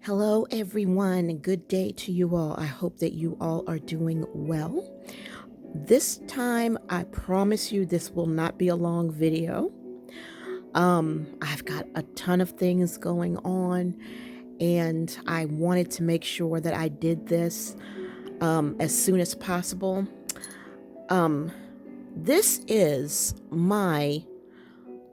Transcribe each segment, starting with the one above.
Hello, everyone. Good day to you all. I hope that you all are doing well. This time, I promise you, this will not be a long video. I've got a ton of things going on, and I wanted to make sure that I did this as soon as possible. Um, this is my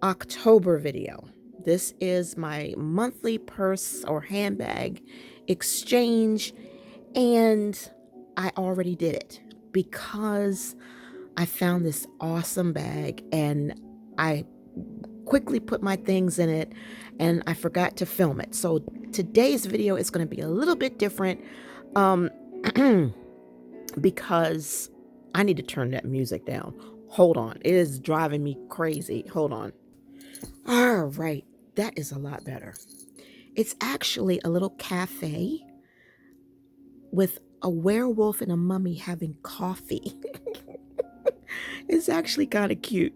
October video. This is my monthly purse or handbag exchange, and I already did it because I found this awesome bag and I quickly put my things in it and I forgot to film it. So today's video is going to be a little bit different um, because I need to turn that music down. Hold on. It is driving me crazy. Hold on. All right. That is a lot better. It's actually a little cafe with a werewolf and a mummy having coffee. It's actually kind of cute.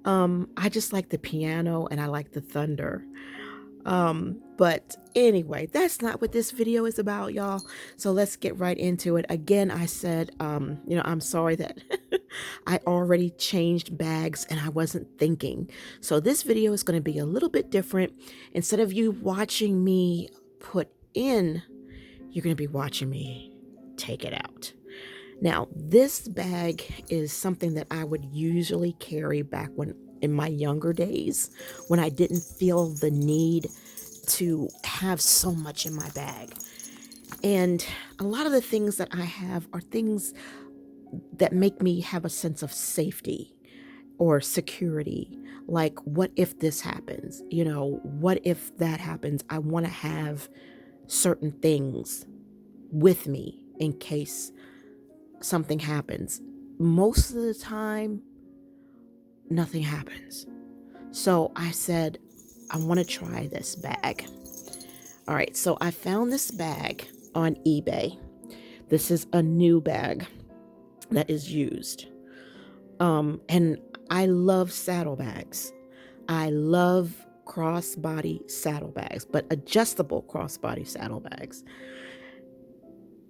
I just like the piano and I like the thunder. But anyway, that's not what this video is about, y'all. So let's get right into it. Again, I said, I'm sorry that I already changed bags and I wasn't thinking. So this video is going to be a little bit different. Instead of you watching me put in, you're going to be watching me take it out. Now, this bag is something that I would usually carry back when in my younger days when I didn't feel the need to have so much in my bag. And a lot of the things that I have are things that make me have a sense of safety or security. Like, what if this happens? What if that happens? I want to have certain things with me in case something happens. Most of the time, nothing happens. So I said, I want to try this bag. All right, so I found this bag on eBay. This is a new bag that is used. And I love saddlebags. I love crossbody saddlebags, but adjustable crossbody saddlebags.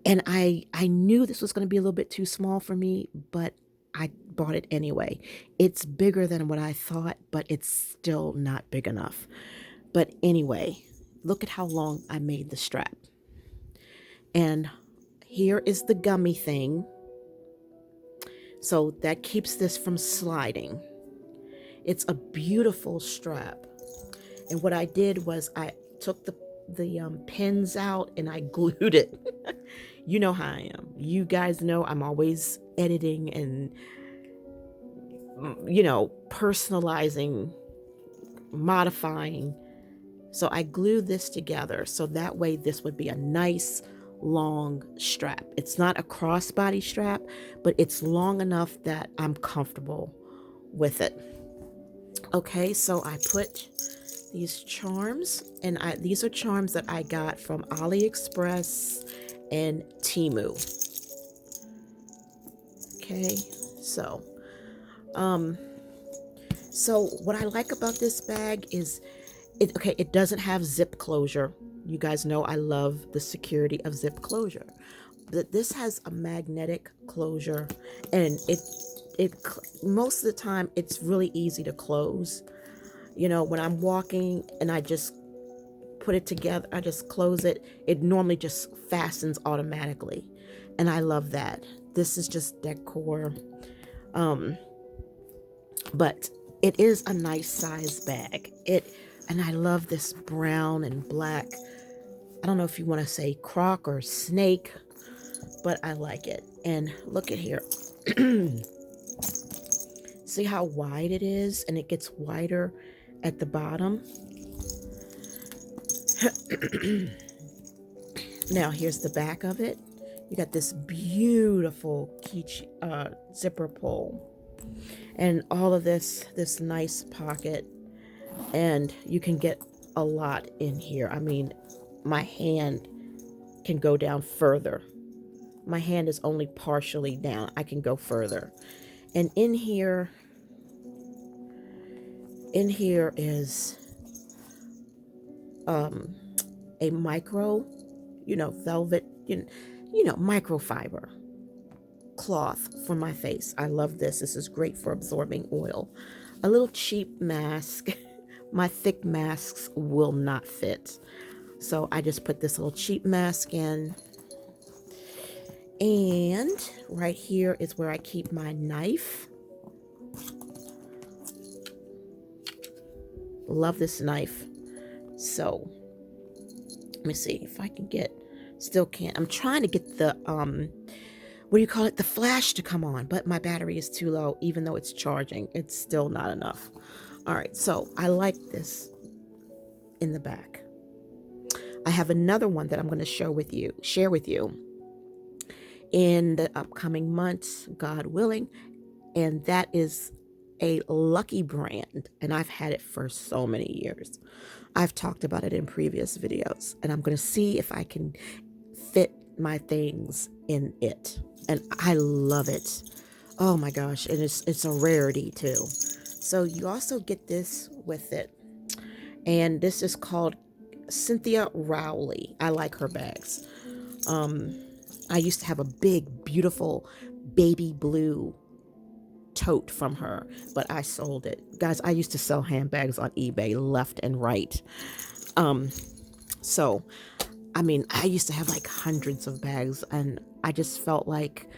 And I knew this was going to be a little bit too small for me, but I bought it anyway. It's bigger than what I thought, but it's still not big enough. But anyway, look at how long I made the strap. And here is the gummy thing. So that keeps this from sliding. It's a beautiful strap. And what I did was I took the pins out and I glued it. You know how I am. You guys know I'm always editing and, personalizing, modifying. So I glued this together so that way this would be a nice long strap. It's not a crossbody strap, but it's long enough that I'm comfortable with it. Okay, so I put these charms, and these are charms that I got from AliExpress and Temu. Okay, so what I like about this bag is it doesn't have zip closure. You guys know I love the security of zip closure. But this has a magnetic closure, and it most of the time it's really easy to close. When I'm walking and I just put it together, I just close it, it normally just fastens automatically. And I love that. This is just decor. But it is a nice size bag. And I love this brown and black. I don't know if you want to say croc or snake, but I like it. And look at here. See how wide it is? And it gets wider at the bottom. Now here's the back of it. You got this beautiful zipper pull. And all of this nice pocket. And you can get a lot in here. I mean, my hand can go down further. My hand is only partially down. I can go further. And in here is a micro, velvet, microfiber cloth for my face. I love this. This is great for absorbing oil. A little cheap mask. My thick masks will not fit. So I just put this little cheap mask in. And right here is where I keep my knife. Love this knife. So let me see if I can still can't. I'm trying to get the, what do you call it? The flash to come on, but my battery is too low. Even though it's charging, it's still not enough. All right, so I like this in the back. I have another one that I'm going to share with you in the upcoming months, God willing, and that is a Lucky brand, and I've had it for so many years. I've talked about it in previous videos, and I'm going to see if I can fit my things in it, and I love it. Oh my gosh, and it's a rarity too. So you also get this with it, and this is called Cynthia Rowley. I like her bags. I used to have a big, beautiful baby blue tote from her, but I sold it. Guys, I used to sell handbags on eBay left and right. So, I mean, I used to have like hundreds of bags, and I just felt like,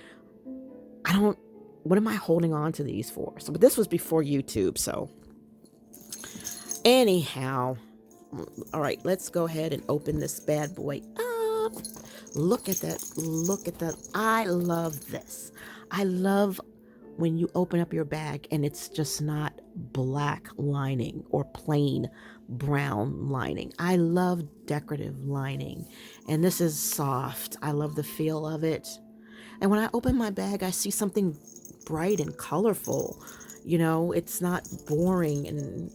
what am I holding on to these for? So, but this was before YouTube, so anyhow, all right, let's go ahead and open this bad boy up. Look at that. Look at that. I love this. I love when you open up your bag and it's just not black lining or plain brown lining. I love decorative lining, and this is soft. I love the feel of it. And when I open my bag, I see something bright and colorful. It's not boring, and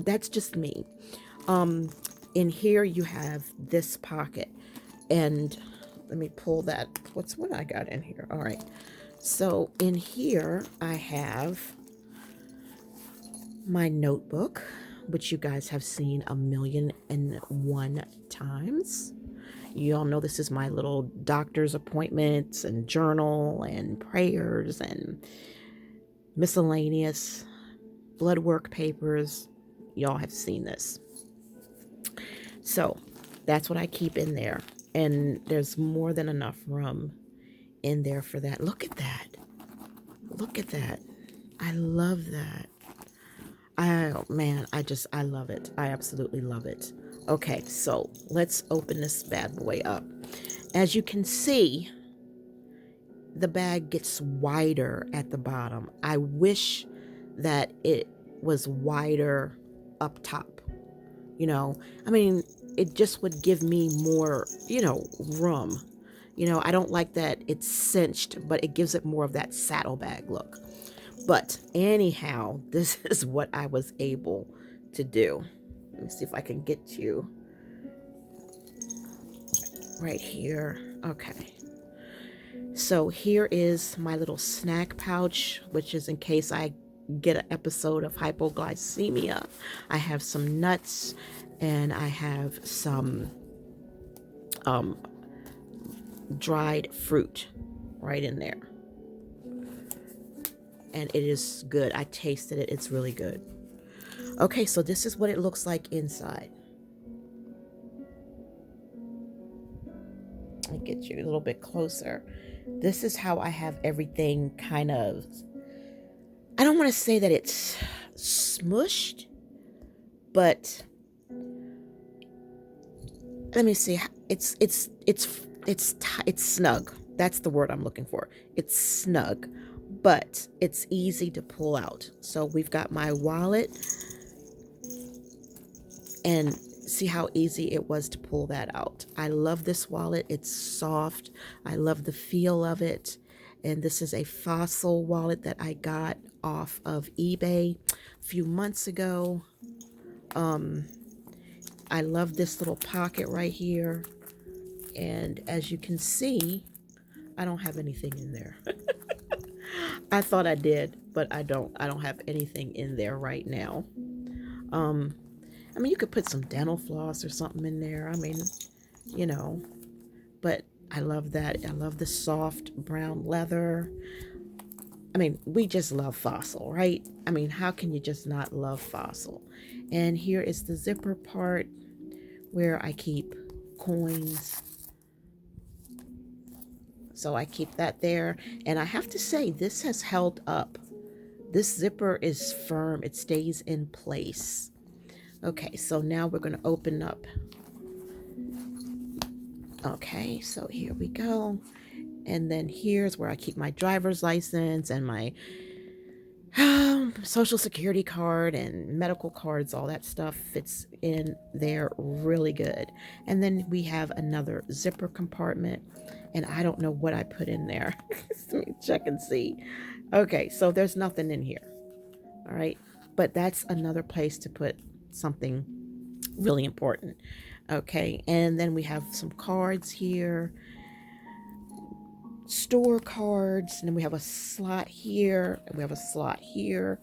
that's just me. In here you have this pocket, and let me pull that. What I got in here? All right. So in here I have my notebook, which you guys have seen 1,000,001 times. You all know this is my little doctor's appointments and journal and prayers and miscellaneous blood work papers. Y'all have seen this. So that's what I keep in there. And there's more than enough room in there for that. Look at that. Look at that. I love that. Oh man, I love it. I absolutely love it. Okay, so let's open this bad boy up. As you can see, the bag gets wider at the bottom. I wish that it was wider up top. I mean, it just would give me more, room. I don't like that it's cinched, but it gives it more of that saddlebag look. But anyhow, this is what I was able to do. Let me see if I can get you right here. Okay. So here is my little snack pouch, which is in case I get an episode of hypoglycemia. I have some nuts, and I have some dried fruit right in there. And it is good. I tasted it. It's really good. Okay, so this is what it looks like inside. Let me get you a little bit closer. This is how I have everything kind of, I don't want to say that it's smushed, but let me see. It's snug. That's the word I'm looking for. It's snug, but it's easy to pull out. So we've got my wallet, and see how easy it was to pull that out. I love this wallet. It's soft. I love the feel of it. And this is a Fossil wallet that I got off of eBay a few months ago. I love this little pocket right here. And as you can see, I don't have anything in there. I thought I did, but I don't. I don't have anything in there right now. I mean, you could put some dental floss or something in there. I mean, you know, but I love that. I love the soft brown leather. I mean, we just love Fossil, right? I mean, how can you just not love Fossil? And here is the zipper part where I keep coins. So I keep that there. And I have to say, this has held up. This zipper is firm, it stays in place. Okay, so now we're going to open up. Okay, so here we go. And then here's where I keep my driver's license and my social security card and medical cards. All that stuff fits in there really good. And then we have another zipper compartment, and I don't know what I put in there. Let me check and see. Okay, so there's nothing in here. All right, but that's another place to put something really important. Okay, and then we have some cards here, store cards, and then we have a slot here, and we have a slot here,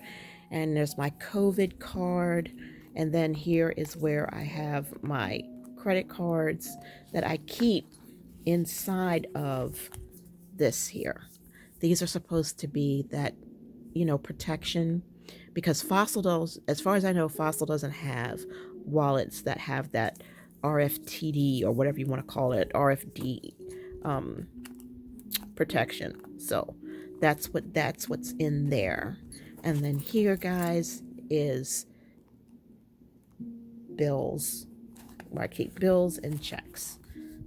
and there's my COVID card, and then here is where I have my credit cards that I keep inside of this here. These are supposed to be that, protection, because Fossil does, as far as I know, Fossil doesn't have wallets that have that RFTD or whatever you want to call it, RFD protection. So that's what's in there. And then here, guys, is bills, where I keep bills and checks.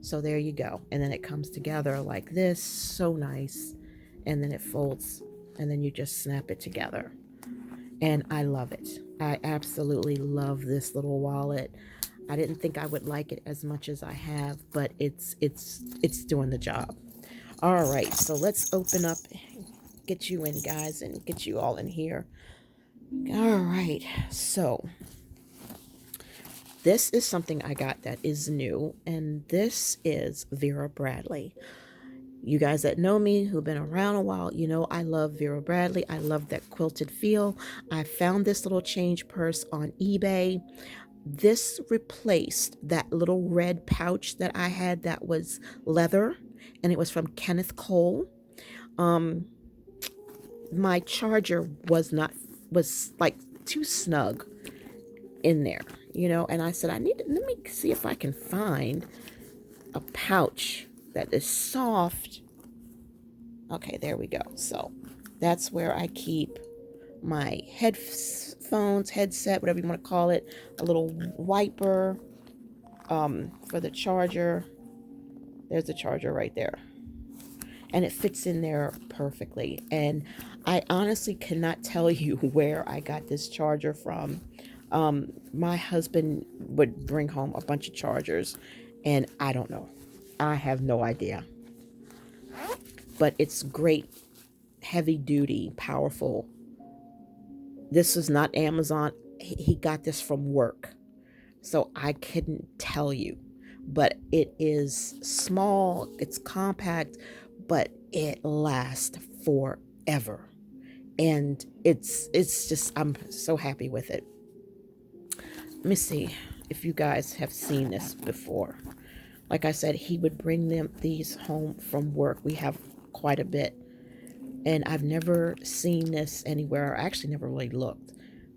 So there you go. And then it comes together like this, so nice. And then it folds, and then you just snap it together. And I love it. I absolutely love this little wallet. I didn't think I would like it as much as I have, but it's doing the job. All right, so let's open up, get you in, guys, and get you all in here. All right, so this is something I got that is new, and this is Vera Bradley. You guys that know me, who've been around a while, you know I love Vera Bradley. I love that quilted feel. I found this little change purse on eBay. This replaced that little red pouch that I had that was leather, and it was from Kenneth Cole. My charger was like too snug in there, and I said, let me see if I can find a pouch that is soft. Okay, there we go. So that's where I keep my headphones, headset, whatever you want to call it, a little wiper for the charger. There's the charger right there. And it fits in there perfectly. And I honestly cannot tell you where I got this charger from. My husband would bring home a bunch of chargers, and I don't know. I have no idea. But it's great, heavy duty, powerful. This is not Amazon. He got this from work. So I couldn't tell you. But it is small, it's compact, but it lasts forever. And it's just, I'm so happy with it. Let me see if you guys have seen this before. Like I said, he would bring these home from work. We have quite a bit. And I've never seen this anywhere. I actually never really looked.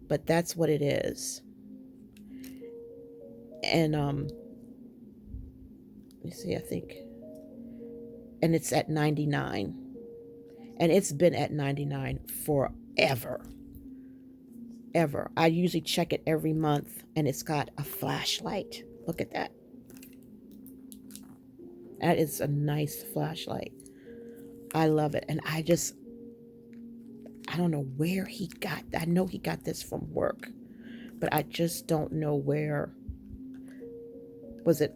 But that's what it is. And let me see, I think. And it's at 99. And it's been at 99 forever. Ever. I usually check it every month, and it's got a flashlight. Look at that. That is a nice flashlight. I love it. And I don't know where he got, I know he got this from work, but I just don't know where. Was it,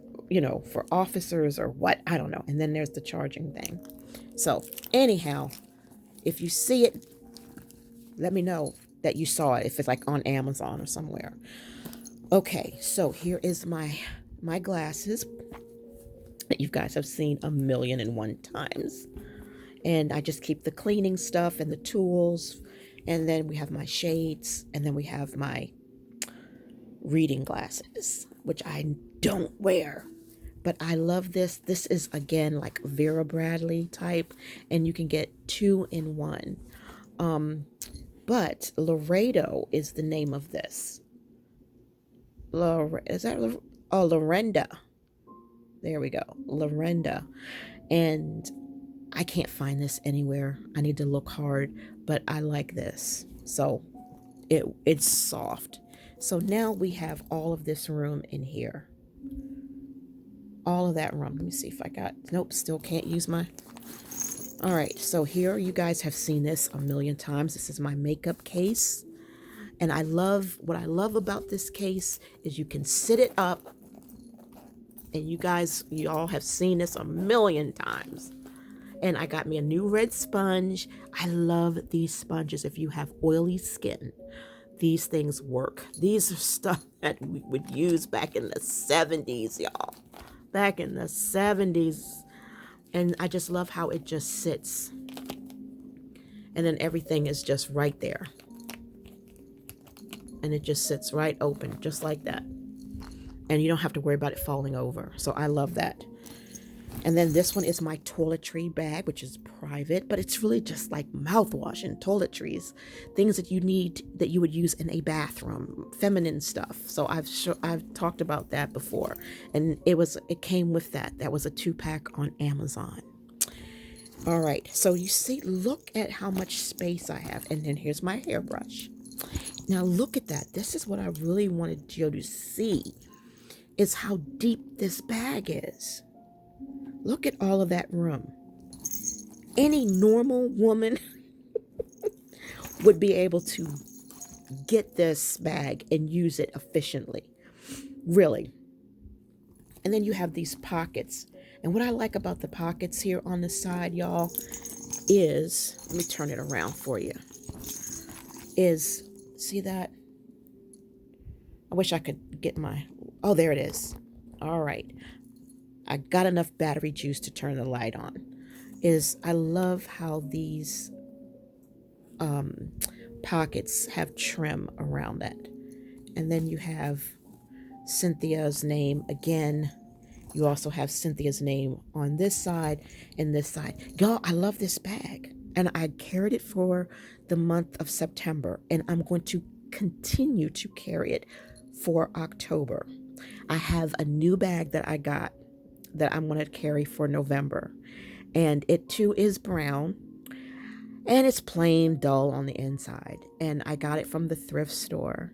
for officers or what? I don't know. And then there's the charging thing. So anyhow, if you see it, let me know that you saw it, if it's like on Amazon or somewhere. Okay, so here is my glasses that you guys have seen 1,000,001 times. And I just keep the cleaning stuff and the tools. And then we have my shades. And then we have my reading glasses, which I don't wear. But I love this. This is, again, like Vera Bradley type, and you can get 2 in 1. But Laredo is the name of this. Is that Lorenda? There we go, Lorenda. And I can't find this anywhere. I need to look hard, but I like this. So it's soft. So now we have all of this room in here. All of that room. Let me see if I got, nope, still can't use my, all right. So here, you guys have seen this a million times. This is my makeup case. And what I love about this case is you can sit it up, and you all have seen this a million times. And I got me a new red sponge. I love these sponges. If you have oily skin, these things work. These are stuff that we would use back in the 70s, y'all. Back in the 70s. And I just love how it just sits. And then everything is just right there. And it just sits right open, just like that. And you don't have to worry about it falling over. So I love that. And then this one is my toiletry bag, which is private, but it's really just like mouthwash and toiletries, things that you need, that you would use in a bathroom, feminine stuff. So I've talked about that before, and it came with that. That was a 2-pack on Amazon. All right, so you see, look at how much space I have, and then here's my hairbrush. Now look at that. This is what I really wanted you to see, is how deep this bag is. Look at all of that room. Any normal woman would be able to get this bag and use it efficiently. Really. And then you have these pockets. And what I like about the pockets here on the side, y'all, is, let me turn it around for you, is, see that? I wish I could get my, oh, there it is. All right. I got enough battery juice to turn the light on. I love how these pockets have trim around that. And then you have Cynthia's name again. You also have Cynthia's name on this side and this side. Y'all, I love this bag. And I carried it for the month of September. And I'm going to continue to carry it for October. I have a new bag that I got that I'm going to carry for November. And it too is brown. And it's plain dull on the inside. And I got it from the thrift store.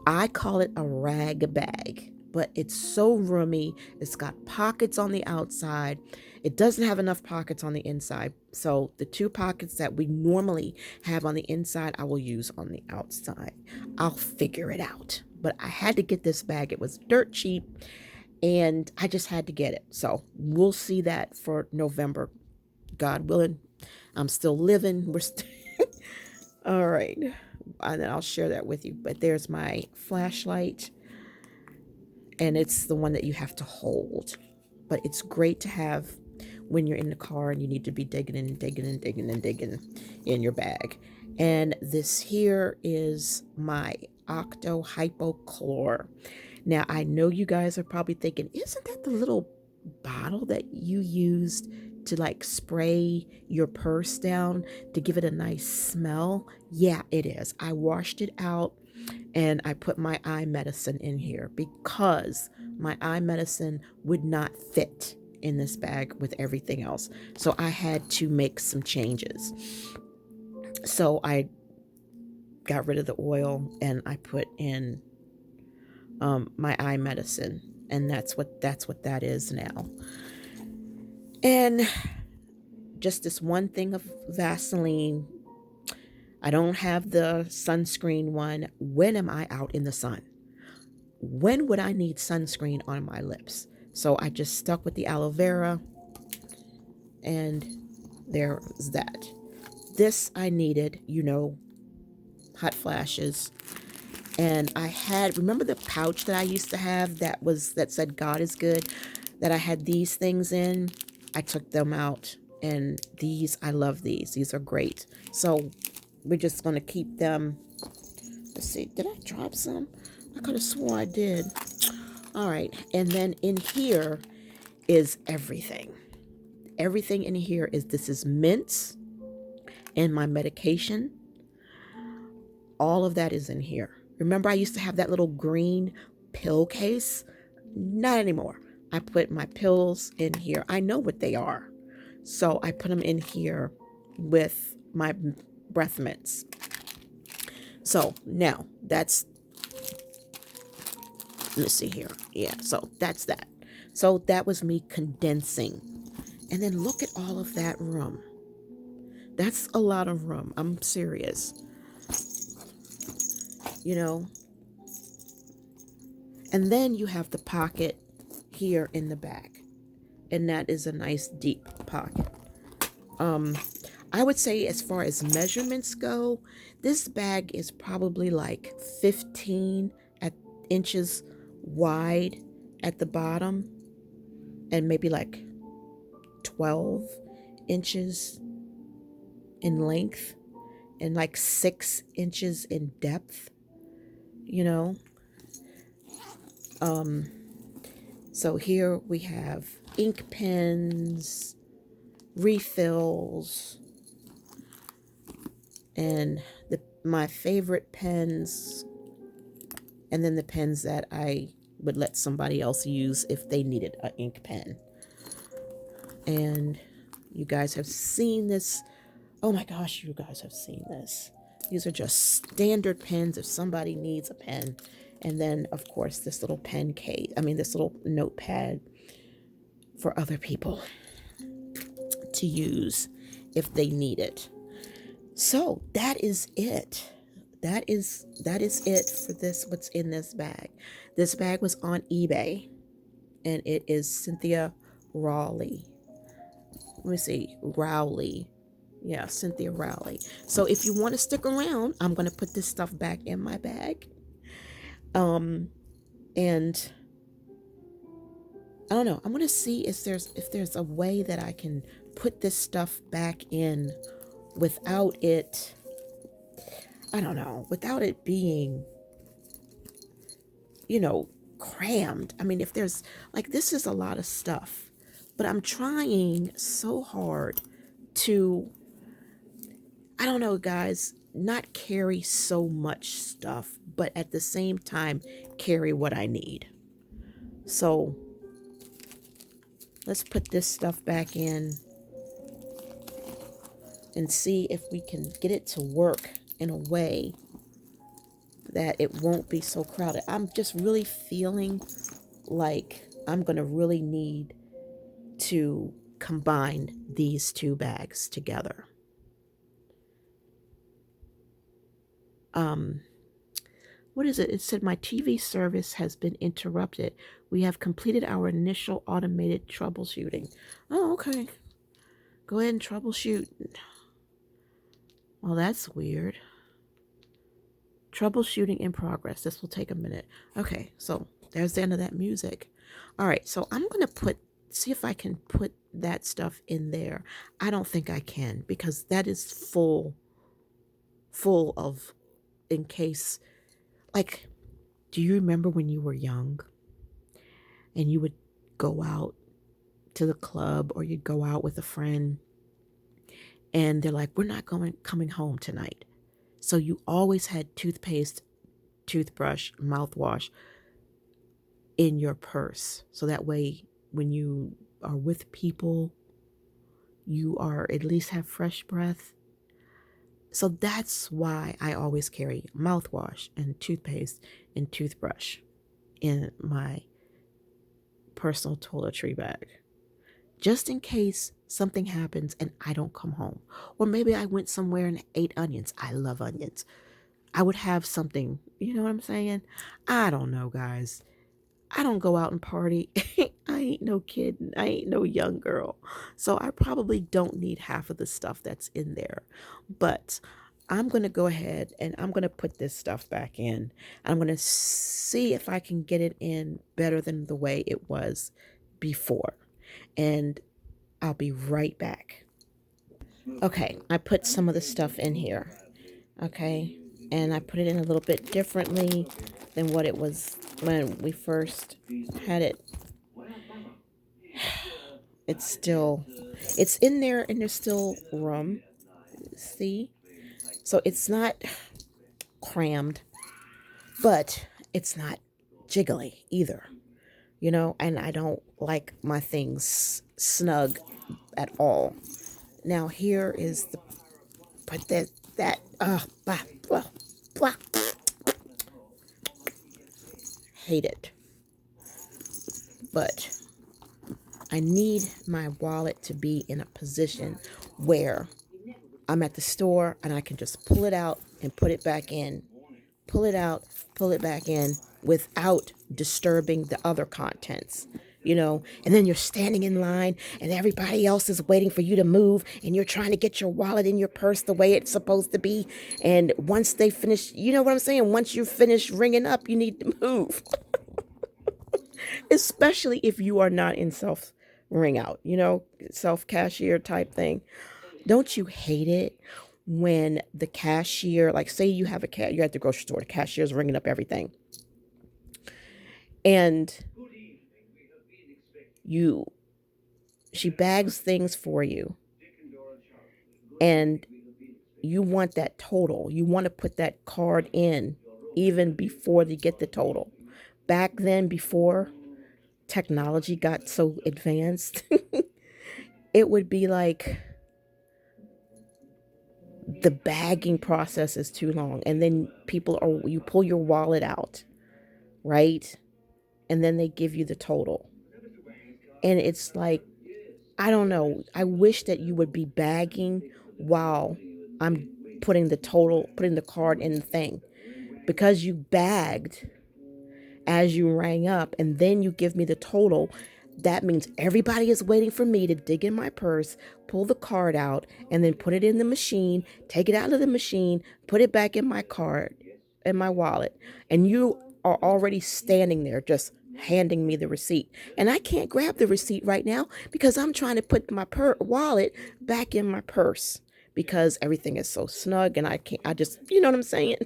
I call it a rag bag, but it's so roomy. It's got pockets on the outside. It doesn't have enough pockets on the inside. So the 2 pockets that we normally have on the inside, I will use on the outside. I'll figure it out. But I had to get this bag. It was dirt cheap, and I just had to get it. So we'll see that for November, God willing. I'm still living. We're all right. And then I'll share that with you. But there's my flashlight, and it's the one that you have to hold. But it's great to have when you're in the car and you need to be digging in your bag. And this here is my Octo Hypochlor. Now, I know you guys are probably thinking, isn't that the little bottle that you used to like spray your purse down to give it a nice smell? Yeah, it is. I washed it out and I put my eye medicine in here because my eye medicine would not fit in this bag with everything else. So I had to make some changes. So I got rid of the oil and I put in my eye medicine, and that's what that is now. And just this one thing of Vaseline. I don't have the sunscreen one. When am I out in the sun? When would I need sunscreen on my lips? So I just stuck with the aloe vera, and there's that. This I needed, hot flashes. And I had, remember the pouch that I used to have that said God is good, that I had these things in? I took them out, and I love these. These are great. So we're just going to keep them. Let's see, did I drop some? I could have swore I did. All right. And then in here is everything. Everything in here is this is mints and my medication. All of that is in here. Remember, I used to have that little green pill case? Not anymore. I put my pills in here. I know what they are. So I put them in here with my breath mints. So now that's, let's see here. Yeah, so that's that. So that was me condensing. And then look at all of that room. That's a lot of room. I'm serious. You know, and then you have the pocket here in the back, and that is a nice deep pocket. I would say as far as measurements go, this bag is probably like 15 inches wide at the bottom and maybe like 12 inches in length and like 6 inches in depth, you know. So here we have ink pens, refills, and my favorite pens, and then the pens that I would let somebody else use if they needed an ink pen. And you guys have seen this. Oh my gosh, you guys have seen this. These are just standard pens if somebody needs a pen. And then, of course, this little pen case, this little notepad for other people to use if they need it. So that is it. That is it for this, what's in this bag. This bag was on eBay, and it is Cynthia Rowley. Let me see, Rowley. Yeah, Cynthia Rowley. So if you want to stick around, I'm going to put this stuff back in my bag. And I don't know. I'm going to see if there's a way that I can put this stuff back in without it, I don't know, without it being, crammed. If there's, like, this is a lot of stuff, but I'm trying so hard to, I don't know, guys, not carry so much stuff, but at the same time, carry what I need. So let's put this stuff back in and see if we can get it to work in a way that it won't be so crowded. I'm just really feeling like I'm going to really need to combine these two bags together. What is it? It said my TV service has been interrupted. We have completed our initial automated troubleshooting. Oh, okay. Go ahead and troubleshoot. Well, that's weird. Troubleshooting in progress. This will take a minute. Okay, so there's the end of that music. All right, so I'm going to see if I can put that stuff in there. I don't think I can because that is full of, in case, like, do you remember when you were young and you would go out to the club or you'd go out with a friend and they're like, we're not coming home tonight. So you always had toothpaste, toothbrush, mouthwash in your purse. So that way when you are with people, you are at least have fresh breath. So that's why I always carry mouthwash and toothpaste and toothbrush in my personal toiletry bag. Just in case something happens and I don't come home. Or maybe I went somewhere and ate onions. I love onions. I would have something, you know what I'm saying? I don't know, guys. I don't go out and party. I ain't no kid. I ain't no young girl. So I probably don't need half of the stuff that's in there. But I'm going to go ahead and I'm going to put this stuff back in. I'm going to see if I can get it in better than the way it was before. And I'll be right back. Okay, I put some of the stuff in here. Okay. and I put it in a little bit differently than what it was when we first had it. It's still, it's in there and there's still room. See? So it's not crammed, but it's not jiggly either, and I don't like my things snug at all. Now here is the, but blah, blah, blah, hate it. But I need my wallet to be in a position where I'm at the store and I can just pull it out and put it back in, pull it out, pull it back in without disturbing the other contents, and then you're standing in line and everybody else is waiting for you to move and you're trying to get your wallet in your purse the way it's supposed to be. And once they finish, you know what I'm saying? Once you finish ringing up, you need to move, especially if you are not in self ring out, self cashier type thing. Don't you hate it when the cashier, like say you have you're at the grocery store, the cashier's ringing up everything, and you she bags things for you, and you want that total. You want to put that card in even before they get the total. Back then, before technology got so advanced, it would be like the bagging process is too long, and then you pull your wallet out, right? And then they give you the total. And it's like, I don't know. I wish that you would be bagging while I'm putting the card in the thing. Because you bagged as you rang up and then you give me the total, that means everybody is waiting for me to dig in my purse, pull the card out, and then put it in the machine, take it out of the machine, put it back in my card, in my wallet. And you are already standing there just handing me the receipt. And I can't grab the receipt right now because I'm trying to put my wallet back in my purse because everything is so snug and I can't, I just, you know what I'm saying?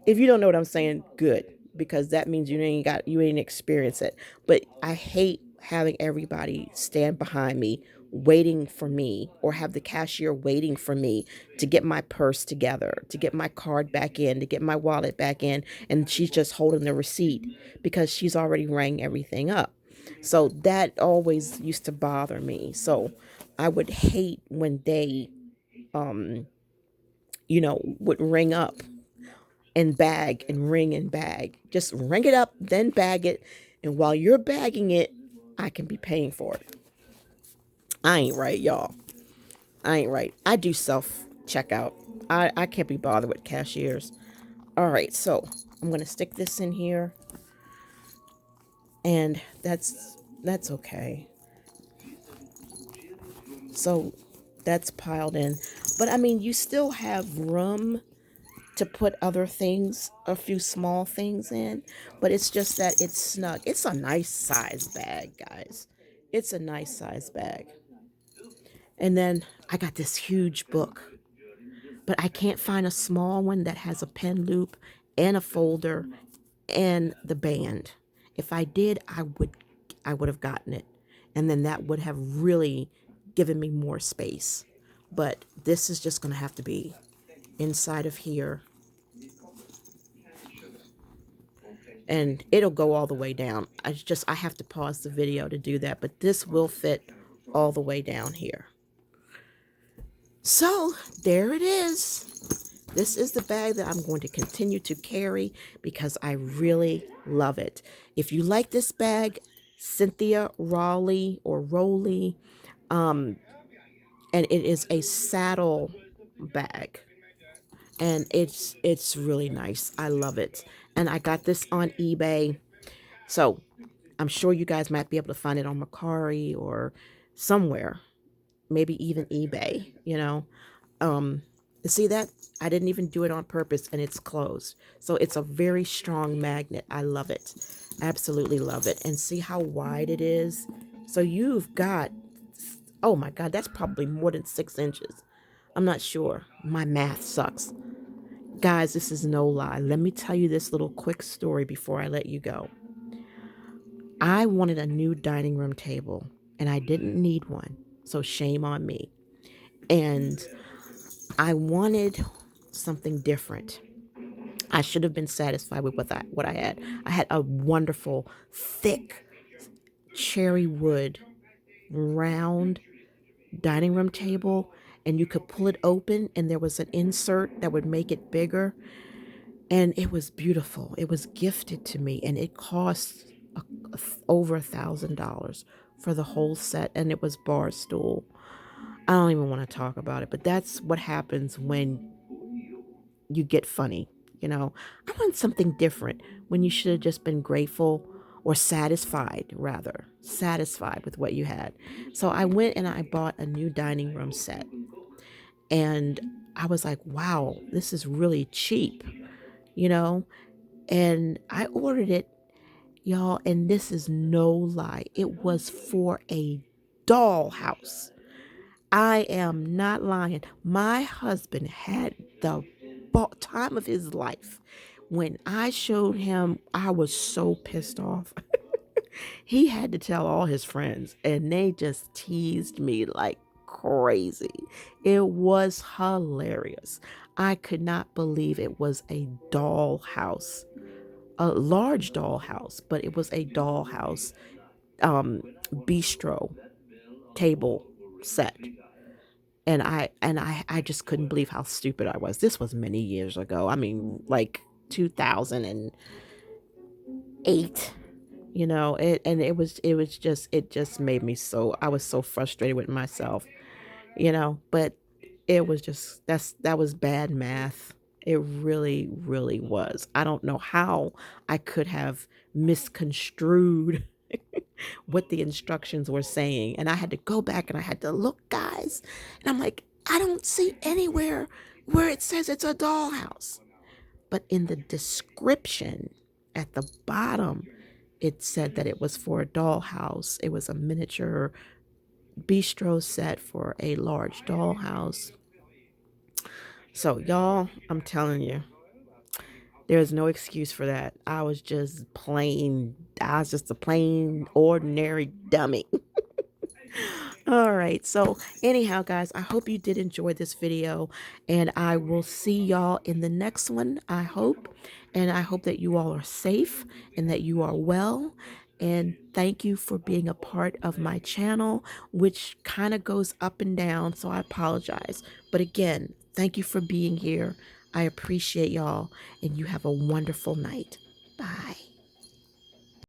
If you don't know what I'm saying, good, because that means you ain't experienced it. But I hate having everybody stand behind me waiting for me, or have the cashier waiting for me to get my purse together, to get my card back in, to get my wallet back in, and she's just holding the receipt because she's already rang everything up. So that always used to bother me. So I would hate when they would ring up and bag and ring and bag. Just ring it up, then bag it. And while you're bagging it, I can be paying for it. I ain't right, y'all. I ain't right. I do self checkout. I can't be bothered with cashiers. All right, so I'm going to stick this in here. And that's okay. So that's piled in. But I mean, you still have room to put other things, a few small things in, but it's just that it's snug. It's a nice size bag, guys. It's a nice size bag. And then I got this huge book, but I can't find a small one that has a pen loop and a folder and the band. If I did, I would have gotten it. And then that would have really given me more space. But this is just going to have to be inside of here, and it'll go all the way down. I have to pause the video to do that, but this will fit all the way down here. So there it is. This is the bag that I'm going to continue to carry because I really love it. If you like this bag, Cynthia Rowley or Rowley, and it is a saddle bag, and it's really nice. I love it. And I got this on eBay. So I'm sure you guys might be able to find it on Mercari or somewhere, maybe even eBay, Um, see that? I didn't even do it on purpose and it's closed. So it's a very strong magnet. I love it. Absolutely love it. And see how wide it is? So you've got, oh my God, that's probably more than 6 inches. I'm not sure. My math sucks. Guys, this is no lie. Let me tell you this little quick story before I let you go. I wanted a new dining room table and I didn't need one. So shame on me. And I wanted something different. I should have been satisfied with what I had. I had a wonderful, thick cherry wood, round dining room table, and you could pull it open, and there was an insert that would make it bigger. And it was beautiful. It was gifted to me, and it cost over $1,000 for the whole set, and it was bar stool. I don't even want to talk about it, but that's what happens when you get funny. You know, I want something different when you should have just been grateful or satisfied, rather, satisfied with what you had. So I went and I bought a new dining room set. And I was like, wow, this is really cheap, you know? And I ordered it, y'all, and this is no lie. It was for a dollhouse. I am not lying. My husband had the time of his life. When I showed him, I was so pissed off. He had to tell all his friends, and they just teased me like crazy. It was hilarious. I could not believe it was a dollhouse, a large dollhouse, but it was a dollhouse um, bistro table set. And I just couldn't believe how stupid I was. This was many years ago. I mean, like 2008. And it just made me so, I was so frustrated with myself, but it was just, that was bad math. It really, really was. I don't know how I could have misconstrued what the instructions were saying. And I had to go back and I had to look, guys. And I'm like, I don't see anywhere where it says it's a dollhouse. But in the description at the bottom, it said that it was for a dollhouse. It was a miniature bistro set for a large dollhouse. So, y'all, I'm telling you, there's no excuse for that. I was just a plain, ordinary dummy. All right. So, anyhow, guys, I hope you did enjoy this video, and I will see y'all in the next one, I hope. And I hope that you all are safe and that you are well. And thank you for being a part of my channel, which kind of goes up and down. So I apologize. But again, thank you for being here. I appreciate y'all, and you have a wonderful night. Bye.